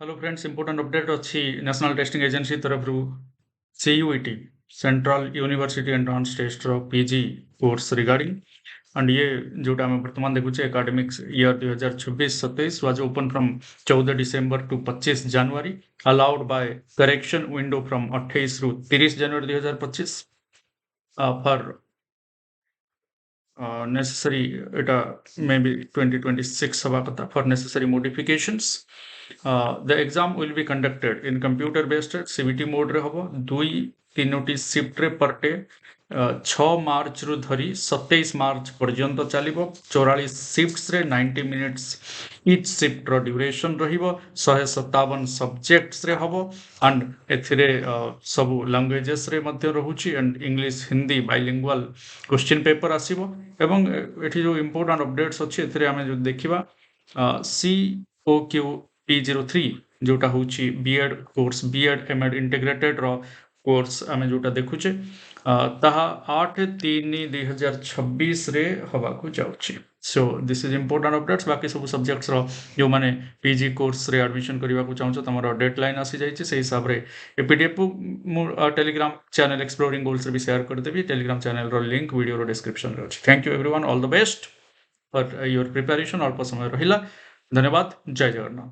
Hello friends, important update अच्छी national testing agency तरफ CUET central university entrance test PG course regarding and ये जोटा आम बर्तमान देखुचे academics year 2026-27 was open from 14 December to 25 January allowed by correction window from 28 रु 30 जनवरी 2025 for necessary maybe 2026 हवा कथा for necessary modifications. The exam will be conducted in computer based CBT mode रे हबो 2-3 शिफ्ट रे पर डे 6 मार्च रु धरी 27 मार्च पर्यंत चलिबो 44 shifts रे 90 मिनिट्स each शिफ्ट रो ड्यूरेशन रहिबो 157 सब्जेक्ट्स रे हबो एंड एथिरे सब लैंग्वेजेस रे मध्य रहुची and English Hindi bilingual question paper आसीबो एवं एठी जो इंपोर्टेंट अपडेट्स अछि एथिरे हमें जो देखिबा COQT03 जोटा होची B.Ed course B.Ed M.Ed integrated रो कोर्स आमे जोटा देखुचे ताहा 8-3-2026 रे हवा को जाउची. So this is important updates. बाकी सब सब्जेक्ट्स रो जो माने पीजी कोर्स रे एडमिशन करबा को चाहछो तमरो डेडलाइन आसी जाइछि से हिसाब रे ए PDF Telegram channel exploring goals रे भी शेयर कर देबी. टेलीग्राम चैनल रो लिंक वीडियो रो डिस्क्रिप्शन रे अछि. Thank you everyone, all the best for your preparation. अल्प समय रहिला. धन्यवाद. जय जगन्नाथ.